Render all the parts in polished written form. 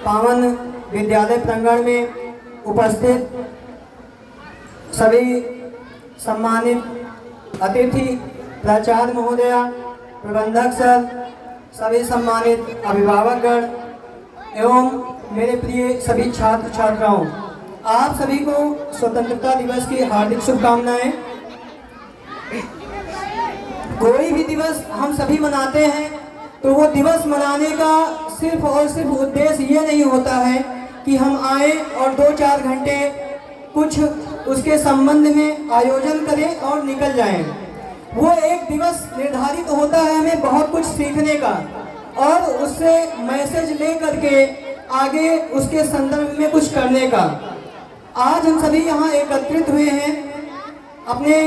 पावन विद्यालय प्रांगण में उपस्थित सभी सम्मानित अतिथि, प्राचार्य महोदया, प्रबंधक सर, सभी सम्मानित अभिभावकगण एवं मेरे प्रिय सभी छात्र छात्राओं, आप सभी को स्वतंत्रता दिवस की हार्दिक शुभकामनाएं। कोई भी दिवस हम सभी मनाते हैं तो वो दिवस मनाने का सिर्फ और सिर्फ उद्देश्य ये नहीं होता है कि हम आए और 2-4 घंटे कुछ उसके संबंध में आयोजन करें और निकल जाएं। वो एक दिवस निर्धारित होता है हमें बहुत कुछ सीखने का और उससे मैसेज ले करके आगे उसके संदर्भ में कुछ करने का। आज हम सभी यहाँ एकत्रित हुए हैं अपने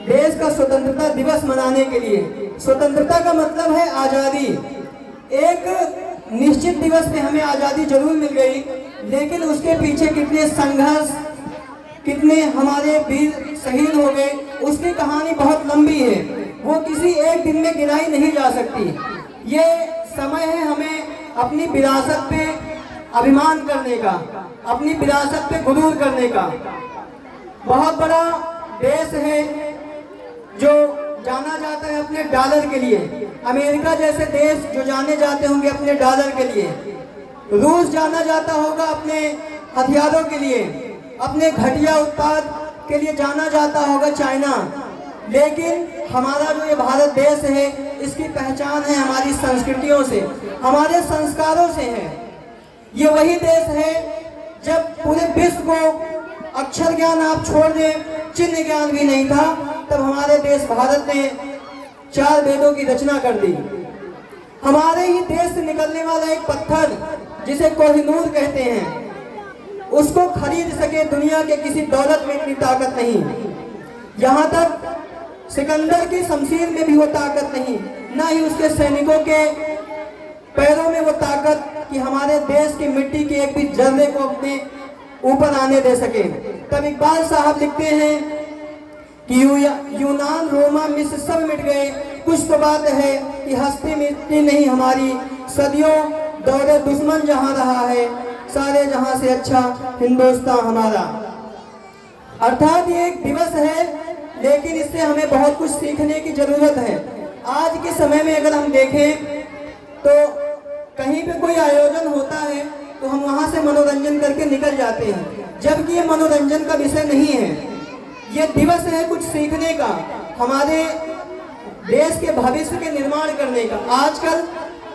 देश का स्वतंत्रता दिवस मनाने के लिए। स्वतंत्रता का मतलब है आज़ादी। एक निश्चित दिवस में हमें आज़ादी जरूर मिल गई, लेकिन उसके पीछे कितने संघर्ष, कितने हमारे वीर शहीद हो गए, उसकी कहानी बहुत लंबी है। वो किसी एक दिन में गिनाई नहीं जा सकती। ये समय है हमें अपनी विरासत पे अभिमान करने का, अपनी विरासत पे गुरूर करने का। बहुत बड़ा देश है जो जाना जाता है अपने डॉलर के लिए। अमेरिका जैसे देश जो जाने जाते होंगे अपने डॉलर के लिए। रूस जाना जाता होगा अपने हथियारों के लिए, अपने घटिया उत्पाद के लिए जाना जाता होगा चाइना। लेकिन हमारा जो ये भारत देश है, इसकी पहचान है हमारी संस्कृतियों से, हमारे संस्कारों से है। ये वही देश है जब पूरे विश्व को अक्षर ज्ञान आप छोड़ दें, चिन्ह ज्ञान भी नहीं था, तब हमारे देश भारत ने 4 वेदों की रचना कर दी। हमारे ही देश से निकलने वाला एक पत्थर जिसे कोहिनूर कहते हैं, उसको खरीद सके दुनिया के किसी दौलत में इतनी ताकत नहीं। यहाँ तक सिकंदर की शमशीर में भी वो ताकत नहीं, ना ही उसके सैनिकों के पैरों में वो ताकत कि हमारे देश की मिट्टी के एक भी जर्रे को अपने ऊपर आने दे सके। तब इकबाल साहब लिखते हैं कि यूनान, रोमा, मिस्र सब मिट गए, कुछ तो बात है कि हस्ती मिटती नहीं हमारी, सदियों दौरे दुश्मन जहां रहा है, सारे जहां से अच्छा हिंदुस्तान हमारा। अर्थात ये एक दिवस है, लेकिन इससे हमें बहुत कुछ सीखने की जरूरत है। आज के समय में अगर हम देखें तो कहीं पे कोई आयोजन होता है तो हम वहां से मनोरंजन करके निकल जाते हैं, जबकि ये मनोरंजन का विषय नहीं है। ये दिवस है कुछ सीखने का, हमारे देश के भविष्य के निर्माण करने का। आजकल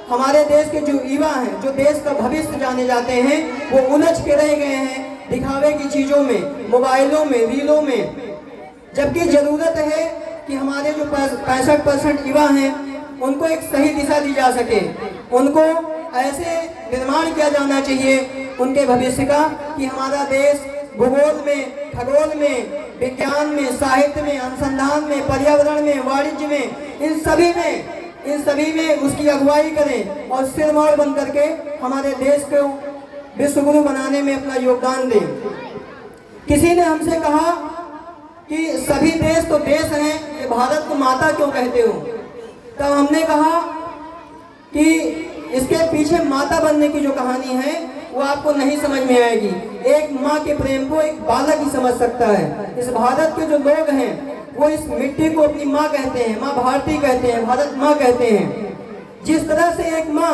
हमारे देश के जो युवा हैं, जो देश का भविष्य जाने जाते हैं, वो उलझ के रह गए हैं दिखावे की चीजों में, मोबाइलों में, रीलों में। जबकि जरूरत है कि हमारे जो 65% युवा हैं उनको एक सही दिशा दी जा सके, उनको ऐसे निर्माण किया जाना चाहिए उनके भविष्य का कि हमारा देश भूगोल में, खगोल में, विज्ञान में, साहित्य में, अनुसंधान में, पर्यावरण में, वाणिज्य में, इन सभी में उसकी अगुवाई करें और सिरमौर बन करके हमारे देश को विश्वगुरु बनाने में अपना योगदान दें। किसी ने हमसे कहा कि सभी देश तो देश हैं, ये भारत को माता क्यों कहते हो? तब हमने कहा कि इसके पीछे माता बनने की जो कहानी है वो आपको नहीं समझ में आएगी। एक माँ के प्रेम को एक बालक ही समझ सकता है। इस भारत के जो लोग हैं वो इस मिट्टी को अपनी माँ कहते हैं, माँ भारती कहते हैं, भारत माँ कहते हैं। जिस तरह से एक माँ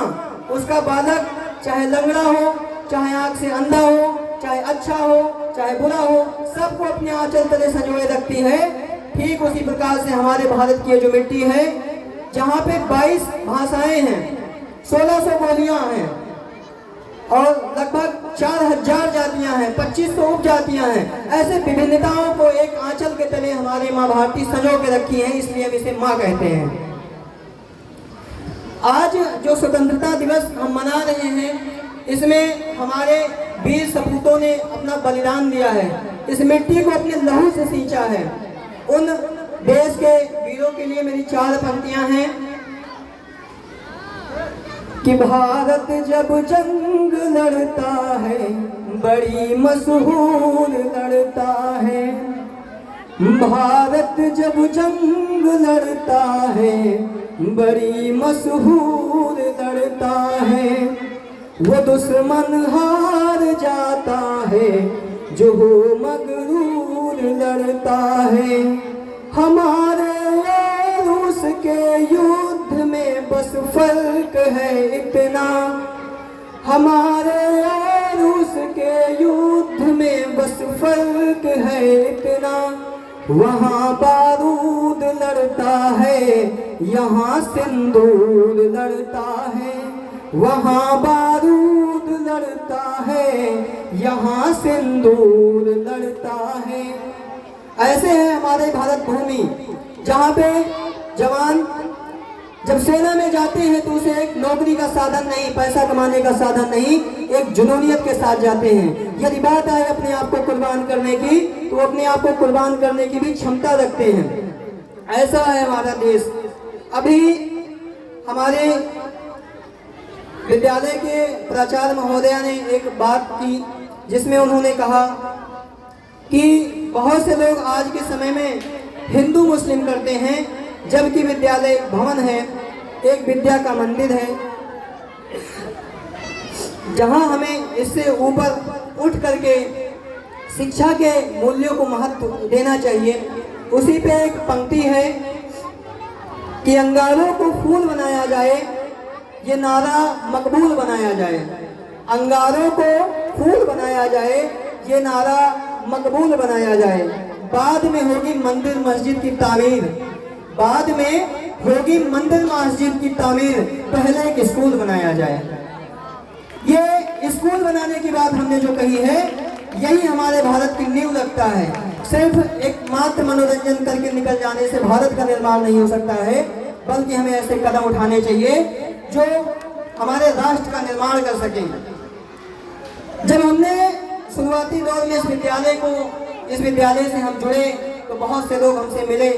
उसका बालक चाहे लंगड़ा हो, चाहे आँख से अंधा हो, चाहे अच्छा हो, चाहे बुरा हो, सबको अपने आंचल तले संजोए रखती है, ठीक उसी प्रकार से हमारे भारत की जो मिट्टी है, जहाँ पे 22 भाषाएं हैं, 1600 बोलियां हैं और लगभग 4000 जातियां हैं, 2500 उपजातियां हैं। ऐसे विभिन्नताओं को एक आंचल के तले हमारी माँ भारती संजो के रखी है, इसलिए हम इसे माँ कहते हैं। आज जो स्वतंत्रता दिवस हम मना रहे हैं, इसमें हमारे वीर सपूतों ने अपना बलिदान दिया है, इस मिट्टी को अपने लहू से सींचा है। उन देश के वीरों के लिए मेरी 4 पंक्तियां हैं कि भारत जब जंग लड़ता है बड़ी मशहूर लड़ता है, भारत जब जंग लड़ता है बड़ी मशहूर लड़ता है, वो दुश्मन हार जाता है जो मगरूर लड़ता है। हमारे और उसके युद्ध में बस फर्क है इतना, हमारे और उसके युद्ध में बस फर्क है इतना। वहाँ बारूद लड़ता है, यहाँ सिंदूर लड़ता है। वहाँ बारूद लड़ता है, यहाँ सिंदूर लड़ता है। ऐसे है हमारे भारत भूमि, जहाँ पे जवान जब सेना में जाते हैं तो उसे एक नौकरी का साधन नहीं, पैसा कमाने का साधन नहीं, एक जुनूनियत के साथ जाते हैं। यदि बात आए अपने आप को कुर्बान करने की, तो अपने आप को कुर्बान करने की भी क्षमता रखते हैं। ऐसा है हमारा देश। अभी हमारे विद्यालय के प्राचार्य महोदया ने एक बात की, जिसमें उन्होंने कहा कि बहुत से लोग आज के समय में हिंदू मुस्लिम करते हैं, जबकि विद्यालय भवन है, एक विद्या का मंदिर है, जहां हमें इससे ऊपर उठ करके शिक्षा के मूल्यों को महत्व देना चाहिए। उसी पे एक पंक्ति है कि अंगारों को फूल बनाया जाए, ये नारा मकबूल बनाया जाए। अंगारों को फूल बनाया जाए, ये नारा मकबूल बनाया जाए। बाद में होगी मंदिर मस्जिद की तामीर, बाद में होगी मंदिर मस्जिद की तामीर, पहले एक स्कूल बनाया जाए। ये स्कूल बनाने की बात हमने जो कही है, यही हमारे भारत की नींव लगता है। सिर्फ एक मात्र मनोरंजन करके निकल जाने से भारत का निर्माण नहीं हो सकता है, बल्कि हमें ऐसे कदम उठाने चाहिए जो हमारे राष्ट्र का निर्माण कर सके। जब हमने शुरुआती दौर में इस विद्यालय से हम जुड़े, तो बहुत से लोग हमसे मिले।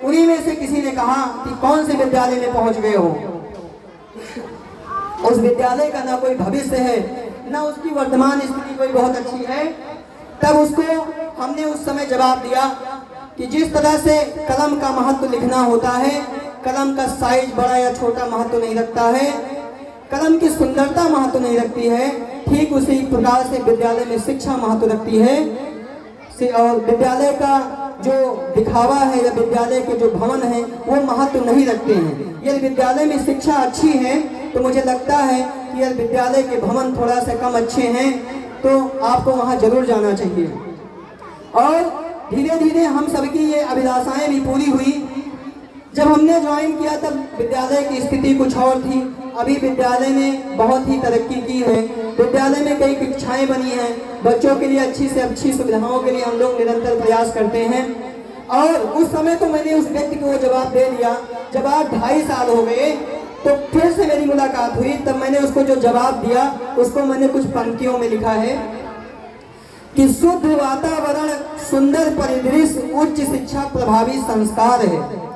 उन्हीं में से किसी ने कहा कि कौन से विद्यालय में पहुंच गए हो। उस विद्यालय का ना कोई भविष्य है, ना उसकी वर्तमान स्थिति कोई बहुत अच्छी है। तब उसको हमने उस समय जवाब दिया कि जिस तरह से कलम का महत्व लिखना होता है, कलम का साइज बड़ा या छोटा महत्व नहीं रखता है, कलम की सुंदरता महत्व नहीं रखती है, ठीक उसी प्रकार से विद्यालय में शिक्षा महत्व रखती है। और विद्यालय का जो दिखावा है या विद्यालय के जो भवन है, वो महत्व नहीं रखते हैं। यदि विद्यालय में शिक्षा अच्छी है, तो मुझे लगता है कि यदि विद्यालय के भवन थोड़ा सा कम अच्छे हैं, तो आपको वहाँ जरूर जाना चाहिए। और धीरे धीरे हम सबकी ये अभिलाषाएं भी पूरी हुई। जब हमने ज्वाइन किया तब विद्यालय की स्थिति कुछ और थी। अभी विद्यालय ने बहुत ही तरक्की की है। विद्यालय में कई कक्षाएं बनी हैं। बच्चों के लिए अच्छी से अच्छी सुविधाओं के लिए हम लोग निरंतर प्रयास करते हैं। और उस समय तो मैंने उस व्यक्ति को जवाब दे दिया। जब आज 2.5 साल हो गए, तो फिर से मेरी मुलाकात हुई। तब मैंने उसको जो जवाब दिया, उसको मैंने कुछ पंक्तियों में लिखा है कि शुद्ध वातावरण, सुंदर परिदृश्य, उच्च शिक्षा, प्रभावी संस्कार है।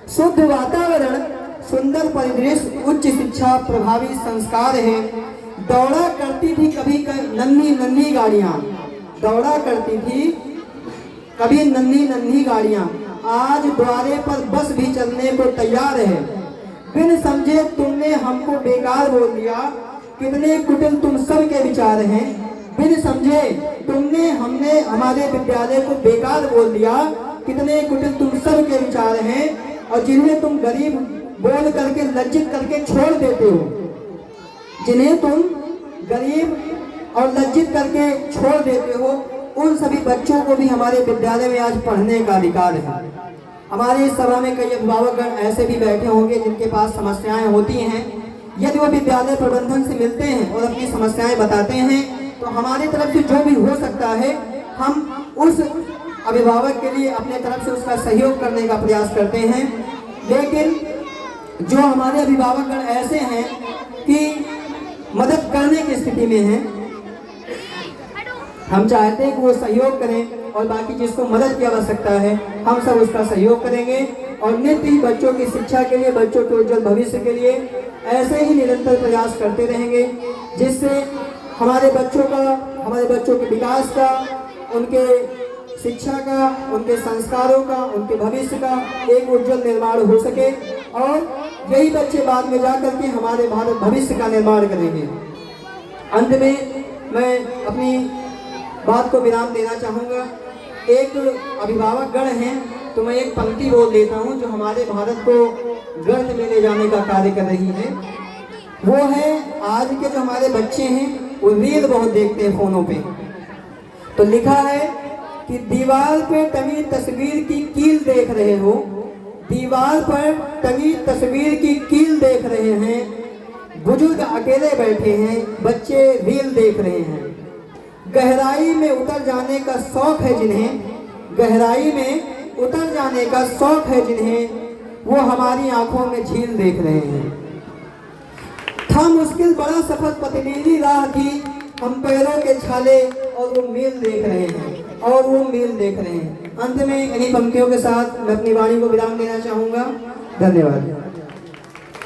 शुद्ध वातावरण, सुंदर परिदृश्य, उच्च शिक्षा, प्रभावी संस्कार है। दौड़ा करती थी कभी नन्ही नन्ही गाड़ियां, दौड़ा करती थी कभी नन्ही नन्ही गाड़ियां, आज द्वारे पर बस भी चलने को तैयार है। बिन समझे तुमने हमको बेकार बोल दिया, कितने कुटिल तुम सब के विचार हैं। बिन समझे तुमने हमने हमारे विद्यालय को बेकार बोल दिया, कितने कुटिल तुम सब के विचार हैं। और जिन्हें तुम गरीब बोल करके लज्जित करके छोड़ देते हो, जिन्हें तुम गरीब और लज्जित करके छोड़ देते हो, उन सभी बच्चों को भी हमारे विद्यालय में आज पढ़ने का अधिकार है। हमारे इस सभा में कई अभिभावकगण ऐसे भी बैठे होंगे जिनके पास समस्याएं होती हैं। यदि वो विद्यालय प्रबंधन से मिलते हैं और अपनी समस्याएं बताते हैं, तो हमारी तरफ से जो भी हो सकता है, हम उस अभिभावक के लिए अपने तरफ से उसका सहयोग करने का प्रयास करते हैं। लेकिन जो हमारे अभिभावकगण ऐसे हैं कि मदद करने की स्थिति में हैं, हम चाहते हैं कि वो सहयोग करें, और बाकी जिसको मदद की आवश्यकता है, हम सब उसका सहयोग करेंगे। और नित्य ही बच्चों की शिक्षा के लिए, बच्चों के उज्जवल भविष्य के लिए ऐसे ही निरंतर प्रयास करते रहेंगे, जिससे हमारे बच्चों के विकास का, उनके शिक्षा का, उनके संस्कारों का, उनके भविष्य का एक उज्जवल निर्माण हो सके। और यही बच्चे बाद में जाकर के हमारे भारत भविष्य का निर्माण करेंगे। अंत में मैं अपनी बात को विराम देना चाहूँगा। एक अभिभावक गण हैं तो मैं एक पंक्ति बोल देता हूँ जो हमारे भारत को गर्त में ले जाने का कार्य कर रही है। वो है, आज के जो हमारे बच्चे हैं वो रील बहुत देखते हैं फ़ोनों पे। तो लिखा है कि दीवार पे टंगी तस्वीर की कील देख रहे हो, दीवार पर टंगी तस्वीर की कील देख रहे हैं, बुजुर्ग अकेले बैठे हैं, बच्चे रील देख रहे हैं। गहराई में उतर जाने का शौक है जिन्हें, गहराई में उतर जाने का शौक है जिन्हें, वो हमारी आंखों में झील देख रहे हैं। था मुश्किल बड़ा सफर पतलीली राह की, हम पैरों के छाले और वो मील देख रहे हैं, और वो मील देख रहे हैं। अंत में इन्हीं पंक्तियों के साथ मैं अपनी वाणी को विराम देना चाहूँगा। धन्यवाद।